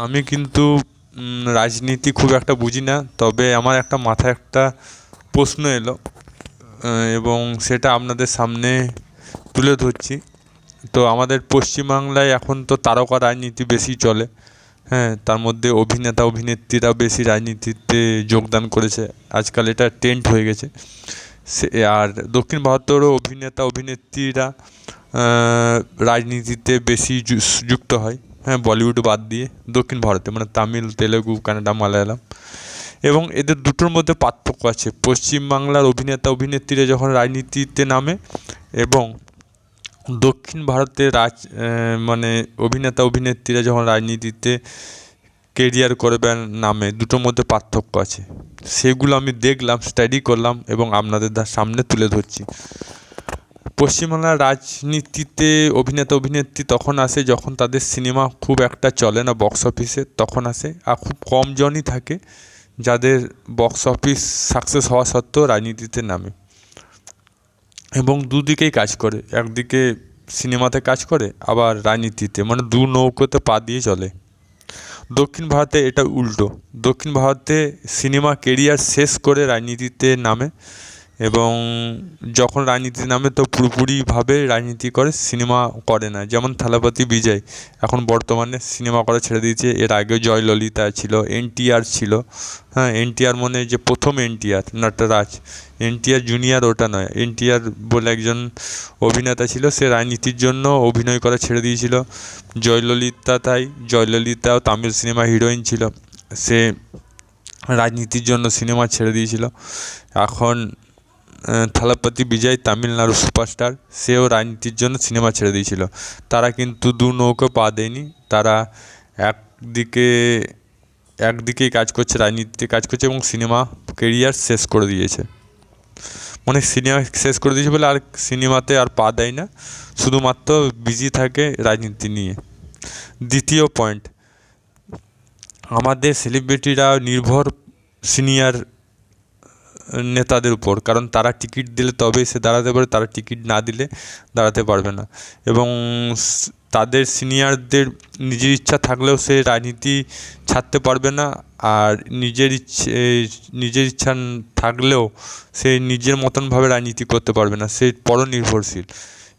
আমি কিন্তু রাজনীতি খুব একটা বুঝি না, তবে আমার একটা মাথায় একটা প্রশ্ন এলো এবং সেটা আপনাদের সামনে তুলে ধরছি। তো আমাদের পশ্চিমবাংলায় এখন তো তারকা রাজনীতি বেশি চলে, হ্যাঁ, তার মধ্যে অভিনেতা অভিনেত্রীরা বেশি রাজনীতিতে যোগদান করেছে, আজকাল এটা ট্রেন্ড হয়ে গেছে। সে আর দক্ষিণ ভারতেরও অভিনেতা অভিনেত্রীরা রাজনীতিতে বেশি যুক্ত হয়, হ্যাঁ, বলিউড বাদ দিয়ে দক্ষিণ ভারতে মানে তামিল, তেলেগু, কানাডা, মালায়ালাম। এবং এদের দুটোর মধ্যে পার্থক্য আছে। পশ্চিমবাংলার অভিনেতা অভিনেত্রীরা যখন রাজনীতিতে নামে এবং দক্ষিণ ভারতের মানে অভিনেতা অভিনেত্রীরা যখন রাজনীতিতে কেরিয়ার করবেন নামে, দুটোর মধ্যে পার্থক্য আছে। সেগুলো আমি দেখলাম, স্টাডি করলাম এবং আপনাদের সামনে তুলে ধরছি। পশ্চিমবাংলার রাজনীতিতে অভিনেতা অভিনেত্রী তখন আসে যখন তাদের সিনেমা খুব একটা চলে না বক্স অফিসে, তখন আসে। আর খুব কম জনই থাকে যাদের বক্স অফিস সাকসেস হওয়া সত্ত্বেও রাজনীতিতে নামে, এবং দুদিকেই কাজ করে, একদিকে সিনেমাতে কাজ করে আবার রাজনীতিতে, মানে দু নৌকোতে পা দিয়ে চলে। দক্ষিণ ভারতে এটা উল্টো। দক্ষিণ ভারতে সিনেমা কেরিয়ার শেষ করে রাজনীতিতে নামে, এবং যখন রাজনীতি নামে তো পুরোপুরিভাবে রাজনীতি করে, সিনেমা করে না। যেমন থালাপতি বিজয় এখন বর্তমানে সিনেমা করা ছেড়ে দিয়েছে। এর আগে জয়ললিতা ছিল, এনটিআর ছিল, হ্যাঁ, এনটিআর মানে যে প্রথম এনটিআর, নটরাজ, এনটিআর জুনিয়র ওটা নয়, এনটিআর বলে একজন অভিনেতা ছিল, সে রাজনীতির জন্য অভিনয় করা ছেড়ে দিয়েছিল। জয়ললিতা, তাই জয়ললিতাও তামিল সিনেমা হিরোইন ছিল, সে রাজনীতির জন্য সিনেমা ছেড়ে দিয়েছিল। এখন থালাপতি বিজয় তামিলনাড়ু সুপারস্টার, সেও রাজনীতির জন্য সিনেমা ছেড়ে দিয়েছিল। তারা কিন্তু দু নৌকো পা দেয়নি, তারা একদিকেই কাজ করছে, রাজনীতিতে কাজ করছে এবং সিনেমা কেরিয়ার শেষ করে দিয়েছে। মানে সিনেমা শেষ করে দিয়েছে বলে আর সিনেমাতে আর পা দেয় না, শুধুমাত্র বিজি থাকে রাজনীতি নিয়ে। দ্বিতীয় পয়েন্ট, আমাদের সেলিব্রিটিরা নির্ভর সিনিয়র নেতাদের উপর, কারণ তারা টিকিট দিলে তবেই সে দাঁড়াতে পারে, তারা টিকিট না দিলে দাঁড়াতে পারবে না। এবং তাদের সিনিয়রদের নিজের ইচ্ছা থাকলেও সে রাজনীতি ছাড়তে পারবে না, আর নিজের ইচ্ছা থাকলেও সে নিজের মতনভাবে রাজনীতি করতে পারবে না, সে পরনির্ভরশীল।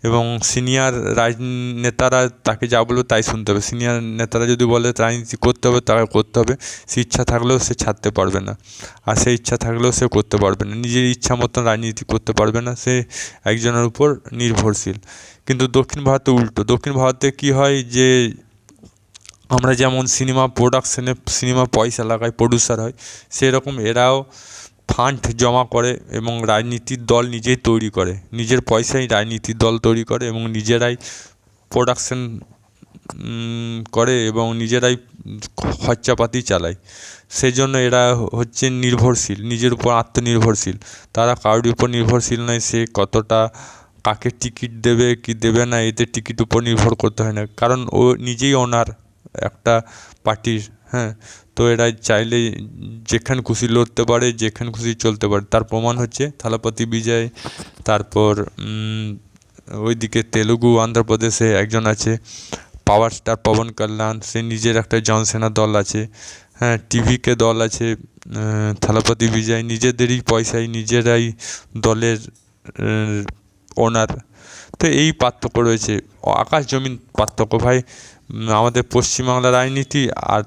এবং সিনিয়র রাজনেতারা তাকে যা বলবে তাই শুনতে হবে। সিনিয়র নেতারা যদি বলে রাজনীতি করতে হবে, তাকে করতে হবে। সে ইচ্ছা থাকলেও সে ছাড়তে পারবে না, আর সে ইচ্ছা থাকলেও সে করতে পারবে না, নিজের ইচ্ছা মতন রাজনীতি করতে পারবে না, সে একজনের উপর নির্ভরশীল। কিন্তু দক্ষিণ ভারতে উল্টো। দক্ষিণ ভারতে কী হয় যে আমরা যেমন সিনেমা প্রোডাকশানে সিনেমা পয়সা লাগাই, প্রডিউসার হয়, সেরকম এরাও ফান্ড জমা করে এবং রাজনীতির দল নিজেই তৈরি করে, নিজের পয়সায় রাজনীতির দল তৈরি করে এবং নিজেরাই প্রোডাকশন করে এবং নিজেরাই খরচাপাতি চালায়। সেই জন্য এরা হচ্ছে নির্ভরশীল, নিজের উপর আত্মনির্ভরশীল। তারা কারোর উপর নির্ভরশীল নয়, সে কতটা কাকে টিকিট দেবে কি দেবে না এতে টিকিট উপর নির্ভর করতে হয় না, কারণ ও নিজেই ওনার একটা পার্টির, হ্যাঁ। তো এরা চাইলে যেখানে খুশি লড়তে পারে, যেখানে খুশি চলতে পারে। তার প্রমাণ হচ্ছে থালাপতি বিজয়। তারপর ওইদিকে তেলুগু অন্ধ্রপ্রদেশে একজন আছে পাওয়ার স্টার পবন কল্যাণ, সে নিজের একটা জনসেনা দল আছে, হ্যাঁ, টিভিকে দল আছে। থালাপতি বিজয় নিজেদেরই পয়সায় নিজেরাই দলের ওনার। তো এই পার্থক্য রয়েছে, আকাশ জমিন পার্থক্য ভাই। আমাদের পশ্চিমবাংলার রাজনীতি আর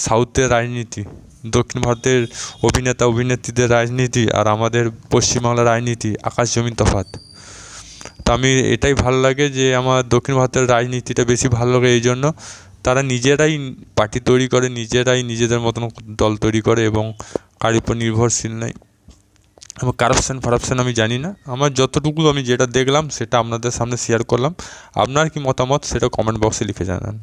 সাউথের রাজনীতি, দক্ষিণ ভারতের অভিনেতা অভিনেত্রীদের রাজনীতি আর আমাদের পশ্চিমবাংলার রাজনীতি আকাশ জমিন তফাৎ। তো আমি এটাই ভালো লাগে যে আমার দক্ষিণ ভারতের রাজনীতিটা বেশি ভালো লাগে, এই জন্য তারা নিজেরাই পার্টি তৈরি করে, নিজেরাই নিজেদের মতন দল তৈরি করে এবং কার উপর নির্ভরশীল নয়। এবং কারাপশান আমি জানি না, আমার যতটুকু আমি যেটা দেখলাম সেটা আপনাদের সামনে শেয়ার করলাম। আপনার কি মতামত সেটা কমেন্ট বক্সে লিখে জানান।